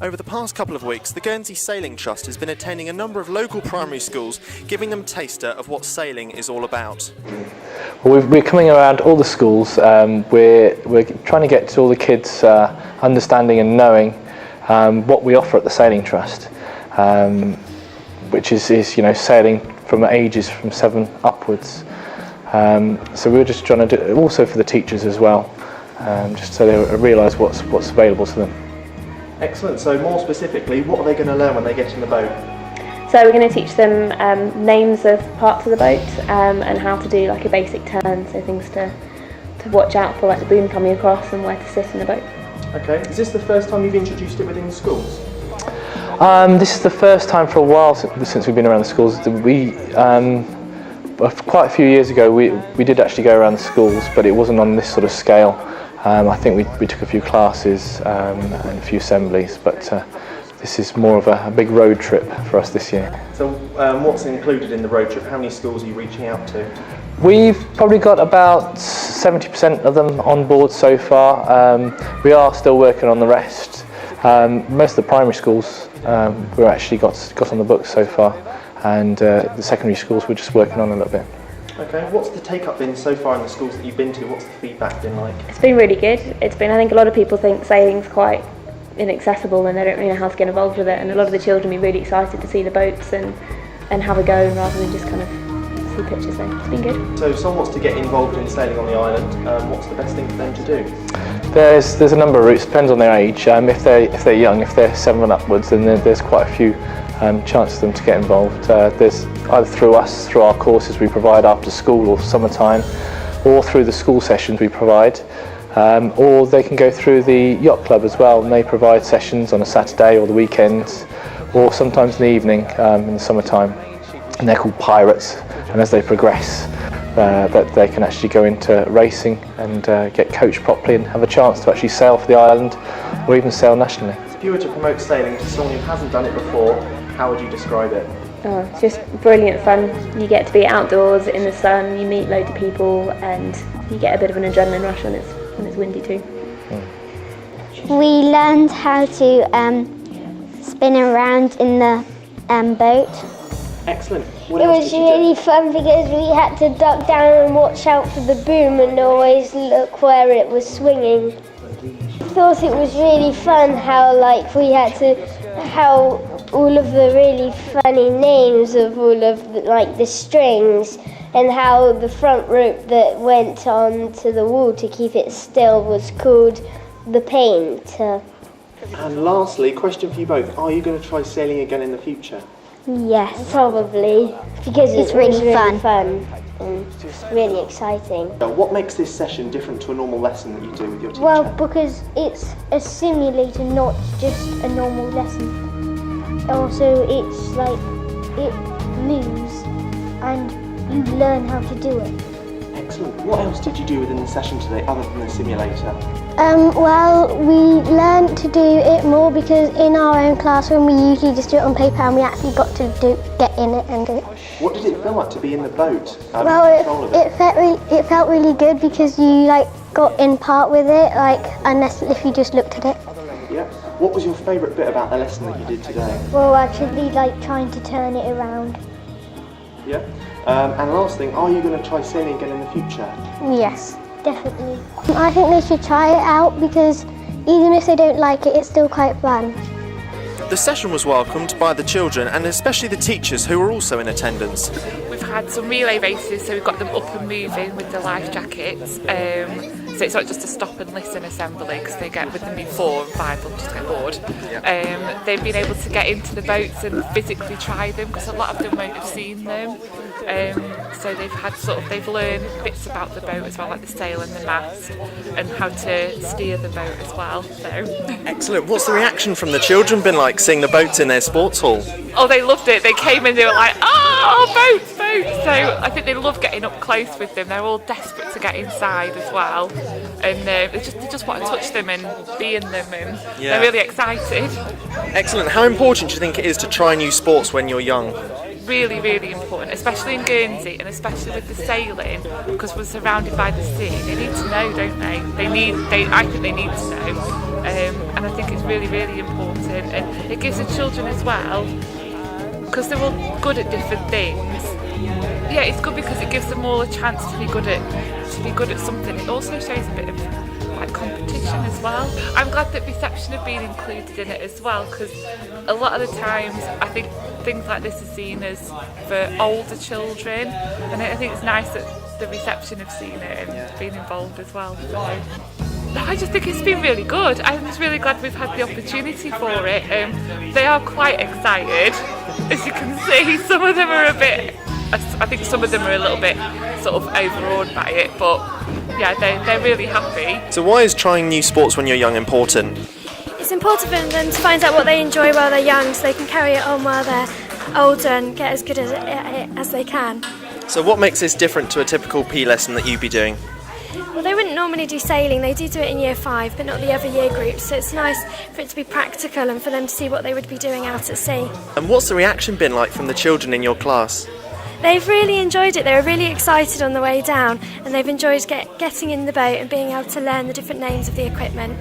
Over the past couple of weeks, the Guernsey Sailing Trust has been attending a number of local primary schools, giving them a taster of what sailing is all about. Well, we're coming around all the schools. We're trying to get to all the kids understanding and knowing what we offer at the Sailing Trust, which is sailing from ages from 7 upwards. So we're just trying to do it also for the teachers as well, just so they realise what's available to them. Excellent. So more specifically, what are they going to learn when they get in the boat? So we're going to teach them names of parts of the boat and how to do like a basic turn, so things to watch out for, like the boom coming across and where to sit in the boat. Okay. Is this the first time you've introduced it within schools? This is the first time for a while since we've been around the schools. Quite a few years ago we did actually go around the schools, but it wasn't on this sort of scale. I think we took a few classes and a few assemblies, but this is more of a big road trip for us this year. So what's included in the road trip? How many schools are you reaching out to? We've probably got about 70% of them on board so far. We are still working on the rest. Most of the primary schools we've actually got on the books so far, and the secondary schools we're just working on a little bit. Okay, what's the take-up been so far in the schools that you've been to? What's the feedback been like? It's been really good. I think a lot of people think sailing's quite inaccessible and they don't really know how to get involved with it, and a lot of the children have been really excited to see the boats and have a go rather than just kind of see pictures. So it's been good. So if someone wants to get involved in sailing on the island, what's the best thing for them to do? There's a number of routes, depends on their age. If they're young, if they're 7 and upwards, then there's quite a few chances for them to get involved. There's either through our courses we provide after school or summertime, or through the school sessions we provide, or they can go through the yacht club as well, and they provide sessions on a Saturday or the weekends, or sometimes in the evening in the summertime, and they're called pirates. And as they progress, that they can actually go into racing and get coached properly and have a chance to actually sail for the island or even sail nationally. If you were to promote sailing to someone who hasn't done it before, how would you describe it? Oh, it's just brilliant fun. You get to be outdoors in the sun, you meet loads of people, and you get a bit of an adrenaline rush when it's windy too. We learned how to spin around in the boat. Excellent. It was really fun because we had to duck down and watch out for the boom and always look where it was swinging. I thought it was really fun how all of the really funny names of all of the strings, and how the front rope that went onto the wall to keep it still was called the painter. And lastly, question for you both, are you going to try sailing again in the future? Yes, probably, because it's really fun and really exciting. What makes this session different to a normal lesson that you do with your teacher? Well, because it's a simulator, not just a normal lesson. Also, it's like, it moves and you learn how to do it. Excellent. What else did you do within the session today other than the simulator? Well, we learned to do it more because in our own classroom we usually just do it on paper, and we actually got to get in it and do it. What did it feel like to be in the boat? Well, it felt really good because you got in part with it, unless if you just looked at it. Yeah. What was your favourite bit about the lesson that you did today? Well, actually, trying to turn it around. Yeah. And last thing, are you going to try sailing again in the future? Yes, definitely. I think they should try it out because even if they don't like it, it's still quite fun. The session was welcomed by the children and especially the teachers who were also in attendance. We've had some relay races, so we've got them up and moving with the life jackets. So it's not just a stop and listen assembly, because they get with them in 4 and 5 they'll just get bored. Yeah. They've been able to get into the boats and physically try them, because a lot of them won't have seen them. So they've learned bits about the boat as well, like the sail and the mast, and how to steer the boat as well. So. Excellent. What's the reaction from the children been like seeing the boats in their sports hall? Oh, they loved it. They came and they were like, oh, boats. So I think they love getting up close with them. They're all desperate to get inside as well, and they just want to touch them and be in them, and they're really excited. Excellent. How important do you think it is to try new sports when you're young? really, really important, especially in Guernsey and especially with the sailing, because we're surrounded by the sea. They need to know, don't they? I think they need to know, and I think it's really, really important. And it gives the children as well, because they're all good at different things. Yeah, it's good because it gives them all a chance to be good at something. It also shows a bit of like competition as well. I'm glad that reception have been included in it as well, because a lot of the times I think things like this are seen as for older children, and I think it's nice that the reception have seen it and been involved as well. So I just think it's been really good. I'm just really glad we've had the opportunity for it. They are quite excited, as you can see. Some of them are I think some of them are a little bit sort of overawed by it, but yeah, they're really happy. So why is trying new sports when you're young important? It's important for them to find out what they enjoy while they're young, so they can carry it on while they're older and get as good at it as they can. So what makes this different to a typical PE lesson that you'd be doing? Well, they wouldn't normally do sailing, they do it in year 5, but not the other year groups, so it's nice for it to be practical and for them to see what they would be doing out at sea. And what's the reaction been like from the children in your class? They've really enjoyed it. They were really excited on the way down, and they've enjoyed getting in the boat and being able to learn the different names of the equipment.